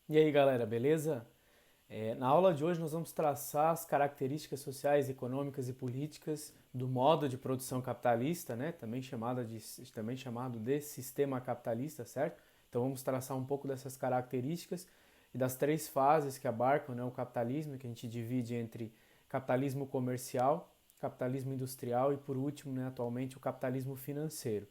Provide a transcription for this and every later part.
E aí, galera, beleza? Na aula de hoje nós vamos traçar as características sociais, econômicas e políticas do modo de produção capitalista, né? Também chamado de sistema capitalista, certo? Então vamos traçar um pouco dessas características e das três fases que abarcam, né, o capitalismo, que a gente divide entre capitalismo comercial, capitalismo industrial e, por último, né, atualmente, o capitalismo financeiro.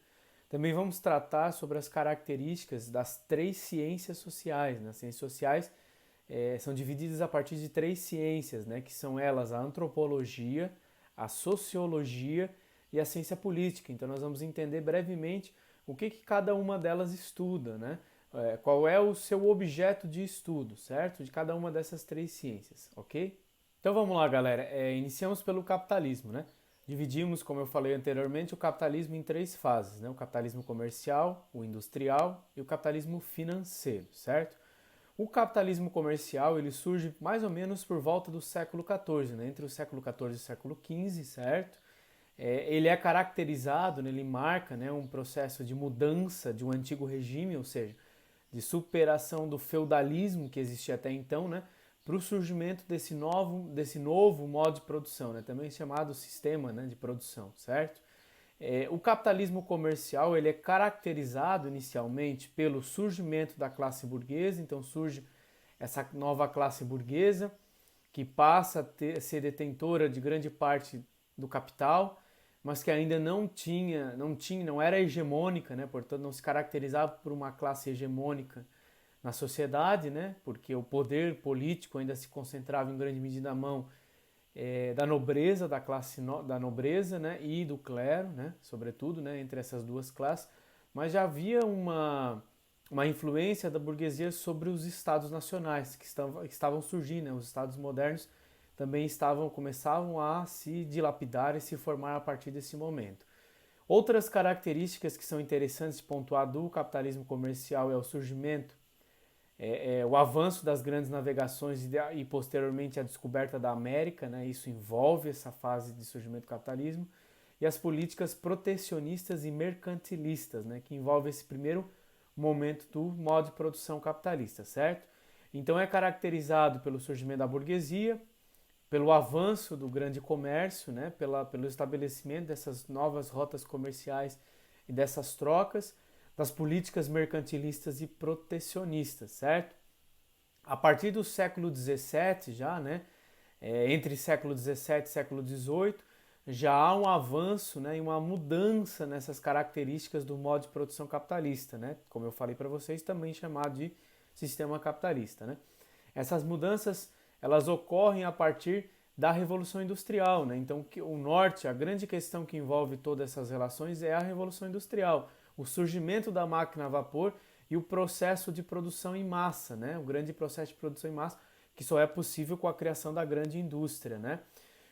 Também vamos tratar sobre as características das três ciências sociais. Né? As ciências sociais são divididas a partir de três ciências, né? Que são elas a antropologia, a sociologia e a ciência política. Então nós vamos entender brevemente o que cada uma delas estuda, né? Qual é o seu objeto de estudo, certo? De cada uma dessas três ciências, ok? Então vamos lá, galera. Iniciamos pelo capitalismo, né? Dividimos, como eu falei anteriormente, o capitalismo em três fases, né? O capitalismo comercial, o industrial e o capitalismo financeiro, certo? O capitalismo comercial ele surge mais ou menos por volta do século XIV, né? Entre o século XIV e o século XV, certo? Ele é caracterizado, né? Ele marca, né, um processo de mudança de um antigo regime, ou seja, de superação do feudalismo que existia até então, né, para o surgimento desse novo modo de produção, né, também chamado sistema, né, de produção, certo? O capitalismo comercial ele é caracterizado inicialmente pelo surgimento da classe burguesa, então surge essa nova classe burguesa que passa a ser detentora de grande parte do capital, mas que ainda não era hegemônica, né? Portanto não se caracterizava por uma classe hegemônica na sociedade, né? Porque o poder político ainda se concentrava em grande medida na mão da nobreza, da nobreza, né, e do clero, né, sobretudo, né, entre essas duas classes, mas já havia uma influência da burguesia sobre os estados nacionais que estavam surgindo, né, os estados modernos também começavam a se dilapidar e se formar a partir desse momento. Outras características que são interessantes de pontuar do capitalismo comercial é o surgimento o avanço das grandes navegações e posteriormente a descoberta da América, né? Isso envolve essa fase de surgimento do capitalismo, e as políticas protecionistas e mercantilistas, né? Que envolve esse primeiro momento do modo de produção capitalista, certo? Então é caracterizado pelo surgimento da burguesia, pelo avanço do grande comércio, né? Pelo estabelecimento dessas novas rotas comerciais e dessas trocas, das políticas mercantilistas e protecionistas, certo? A partir do século XVII já, né, entre século XVII e século XVIII, já há um avanço, né, e uma mudança nessas características do modo de produção capitalista, né, como eu falei para vocês, também chamado de sistema capitalista. Né. Essas mudanças elas ocorrem a partir da Revolução Industrial. Né. Então, o norte, a grande questão que envolve todas essas relações é a Revolução Industrial, o surgimento da máquina a vapor e o processo de produção em massa, né? O grande processo de produção em massa que só é possível com a criação da grande indústria, né?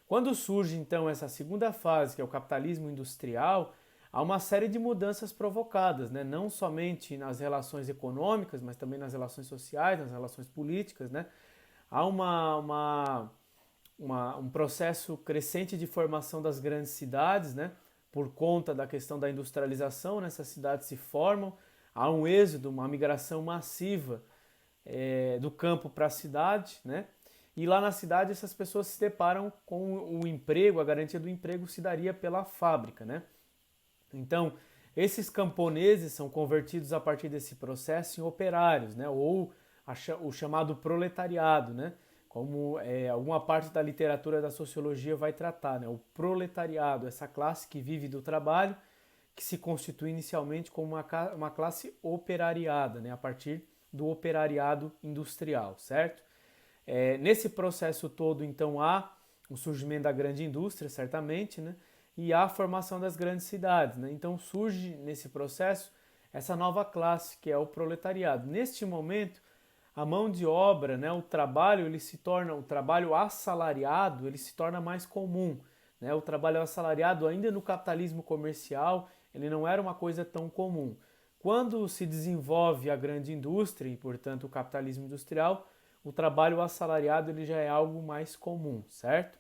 Quando surge então essa segunda fase, que é o capitalismo industrial, há uma série de mudanças provocadas, né? Não somente nas relações econômicas, mas também nas relações sociais, nas relações políticas, né? Há um processo crescente de formação das grandes cidades, né? Por conta da questão da industrialização, né? Essas cidades se formam, há um êxodo, uma migração massiva do campo para a cidade, né? E lá na cidade essas pessoas se deparam com o emprego, a garantia do emprego se daria pela fábrica, né? Então, esses camponeses são convertidos a partir desse processo em operários, né? Ou o chamado proletariado, né? Como alguma parte da literatura da sociologia vai tratar, né? O proletariado, essa classe que vive do trabalho, que se constitui inicialmente como uma classe operariada, né? A partir do operariado industrial, certo? Nesse processo todo, então, há o surgimento da grande indústria, certamente, né? E há a formação das grandes cidades. Né? Então surge nesse processo essa nova classe, que é o proletariado. Neste momento, a mão de obra, né, o trabalho assalariado, ele se torna mais comum. Né? O trabalho assalariado, ainda no capitalismo comercial, ele não era uma coisa tão comum. Quando se desenvolve a grande indústria e, portanto, o capitalismo industrial, o trabalho assalariado ele já é algo mais comum, certo?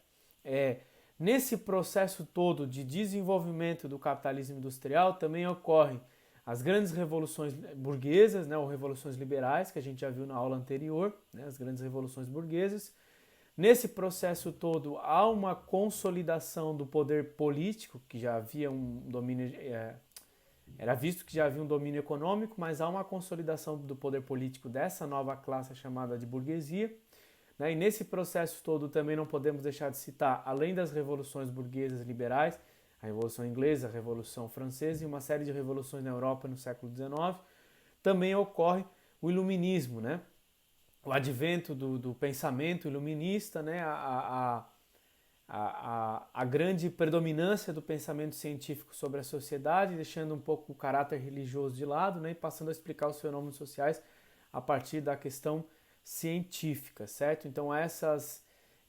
Nesse processo todo de desenvolvimento do capitalismo industrial também ocorre as grandes revoluções burguesas, né, ou revoluções liberais, que a gente já viu na aula anterior, né, as grandes revoluções burguesas. Nesse processo todo, há uma consolidação do poder político, que já havia um domínio, era visto que já havia um domínio econômico, mas há uma consolidação do poder político dessa nova classe chamada de burguesia. Né? E nesse processo todo também não podemos deixar de citar, além das revoluções burguesas liberais, a Revolução Inglesa, a Revolução Francesa e uma série de revoluções na Europa no século XIX, também ocorre o Iluminismo, né? O advento do pensamento iluminista, né? A grande predominância do pensamento científico sobre a sociedade, deixando um pouco o caráter religioso de lado, né? E passando a explicar os fenômenos sociais a partir da questão científica, certo? Então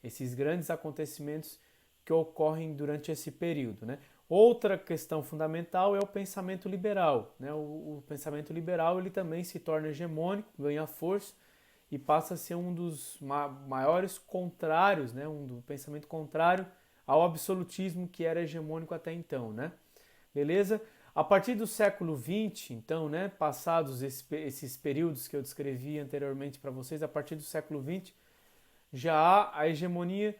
esses grandes acontecimentos que ocorrem durante esse período, né? Outra questão fundamental é o pensamento liberal, né? O pensamento liberal ele também se torna hegemônico, ganha força e passa a ser um dos maiores contrários, né? Do pensamento contrário ao absolutismo que era hegemônico até então, né? Beleza? A partir do século XX, então, né, passados esses períodos que eu descrevi anteriormente para vocês, a partir do século XX, já há a hegemonia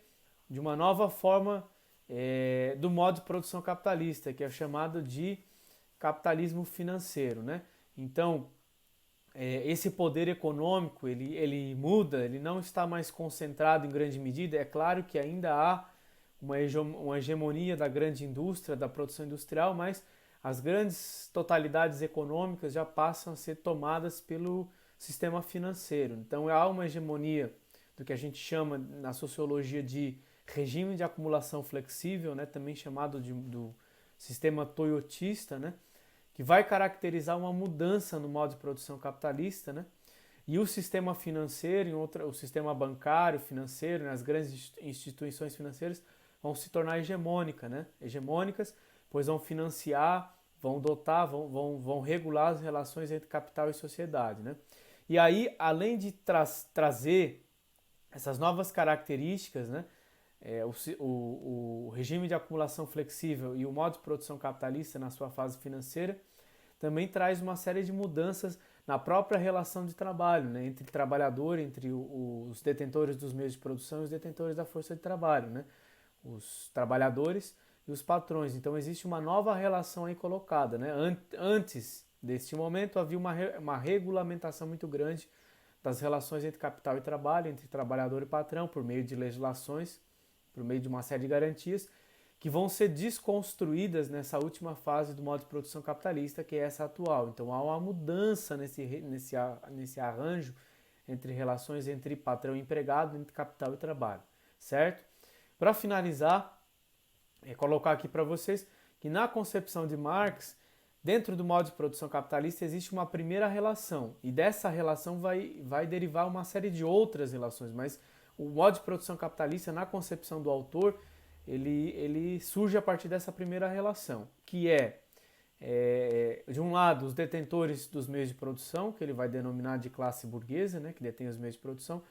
de uma nova forma do modo de produção capitalista, que é chamado de capitalismo financeiro, né? Então, esse poder econômico, ele muda, ele não está mais concentrado em grande medida. É claro que ainda há uma hegemonia da grande indústria, da produção industrial, mas as grandes totalidades econômicas já passam a ser tomadas pelo sistema financeiro. Então, há uma hegemonia do que a gente chama na sociologia de regime de acumulação flexível, né, também chamado do sistema toyotista, né, que vai caracterizar uma mudança no modo de produção capitalista, né, e o sistema financeiro, o sistema bancário, financeiro, né, as grandes instituições financeiras vão se tornar hegemônicas, pois vão financiar, vão dotar, vão regular as relações entre capital e sociedade, né. E aí, além de trazer essas novas características, né, o regime de acumulação flexível e o modo de produção capitalista na sua fase financeira também traz uma série de mudanças na própria relação de trabalho, né, entre trabalhador, entre os detentores dos meios de produção e os detentores da força de trabalho, né, os trabalhadores e os patrões. Então existe uma nova relação aí colocada, né? Antes deste momento havia uma regulamentação muito grande das relações entre capital e trabalho, entre trabalhador e patrão, por meio de legislações, por meio de uma série de garantias, que vão ser desconstruídas nessa última fase do modo de produção capitalista, que é essa atual. Então há uma mudança nesse arranjo entre relações entre patrão e empregado, entre capital e trabalho, certo? Para finalizar, colocar aqui para vocês que na concepção de Marx, dentro do modo de produção capitalista existe uma primeira relação, e dessa relação vai derivar uma série de outras relações, mas o modo de produção capitalista, na concepção do autor, ele surge a partir dessa primeira relação, que de um lado, os detentores dos meios de produção, que ele vai denominar de classe burguesa, né, que detém os meios de produção,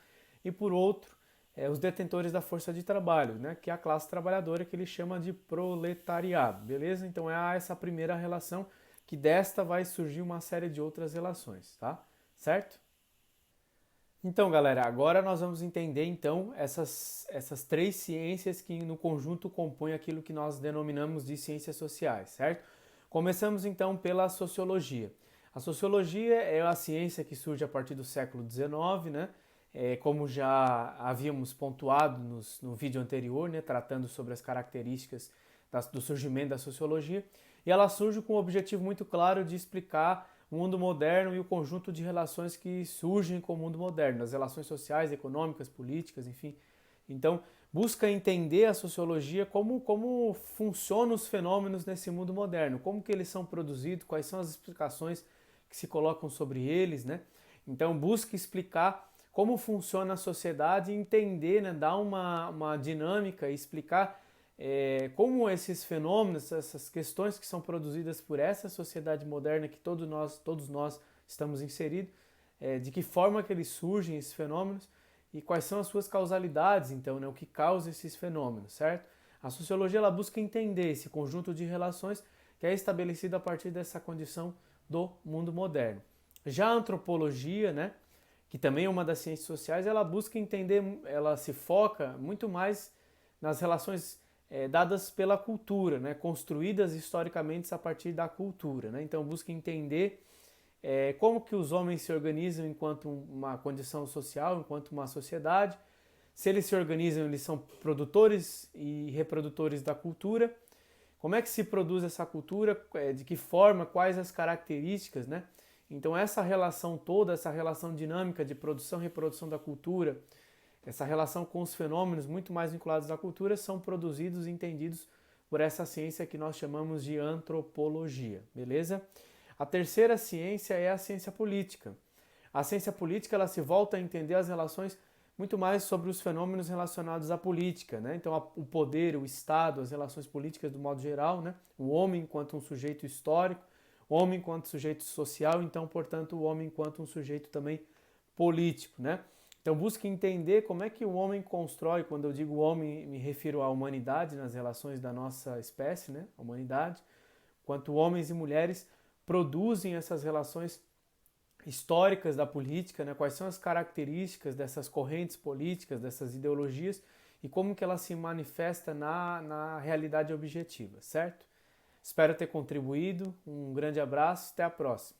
e por outro, os detentores da força de trabalho, né, que é a classe trabalhadora, que ele chama de proletariado, beleza? Então é essa primeira relação, que desta vai surgir uma série de outras relações, tá? Certo? Então, galera, agora nós vamos entender então essas três ciências que no conjunto compõem aquilo que nós denominamos de ciências sociais, certo? Começamos então pela sociologia. A sociologia é a ciência que surge a partir do século XIX, né? Como já havíamos pontuado no vídeo anterior, né? Tratando sobre as características do surgimento da sociologia, e ela surge com o objetivo muito claro de explicar o mundo moderno e o conjunto de relações que surgem com o mundo moderno, as relações sociais, econômicas, políticas, enfim. Então, busca entender a sociologia como funcionam os fenômenos nesse mundo moderno, como que eles são produzidos, quais são as explicações que se colocam sobre eles, né? Então, busca explicar como funciona a sociedade e entender, né, dar uma dinâmica e explicar como esses fenômenos, essas questões que são produzidas por essa sociedade moderna que todos nós estamos inseridos, de que forma que eles surgem, esses fenômenos, e quais são as suas causalidades, então, né, o que causa esses fenômenos, certo? A sociologia ela busca entender esse conjunto de relações que é estabelecido a partir dessa condição do mundo moderno. Já a antropologia, né, que também é uma das ciências sociais, ela busca entender, ela se foca muito mais nas relações dadas pela cultura, né, construídas historicamente a partir da cultura, né? Então busca entender como que os homens se organizam enquanto uma condição social, enquanto uma sociedade. Se eles se organizam, eles são produtores e reprodutores da cultura. Como é que se produz essa cultura? De que forma? Quais as características, né? Então essa relação toda, essa relação dinâmica de produção e reprodução da cultura, essa relação com os fenômenos muito mais vinculados à cultura, são produzidos e entendidos por essa ciência que nós chamamos de antropologia, beleza? A terceira ciência é a ciência política. A ciência política ela se volta a entender as relações muito mais sobre os fenômenos relacionados à política, né? Então o poder, o Estado, as relações políticas do modo geral, né? O homem enquanto um sujeito histórico, o homem enquanto sujeito social, então, portanto, o homem enquanto um sujeito também político, né? Então busque entender como é que o homem constrói, quando eu digo homem, me refiro à humanidade nas relações da nossa espécie, né? A humanidade, quanto homens e mulheres produzem essas relações históricas da política, né? Quais são as características dessas correntes políticas, dessas ideologias e como que ela se manifesta na realidade objetiva, certo? Espero ter contribuído, um grande abraço, até a próxima.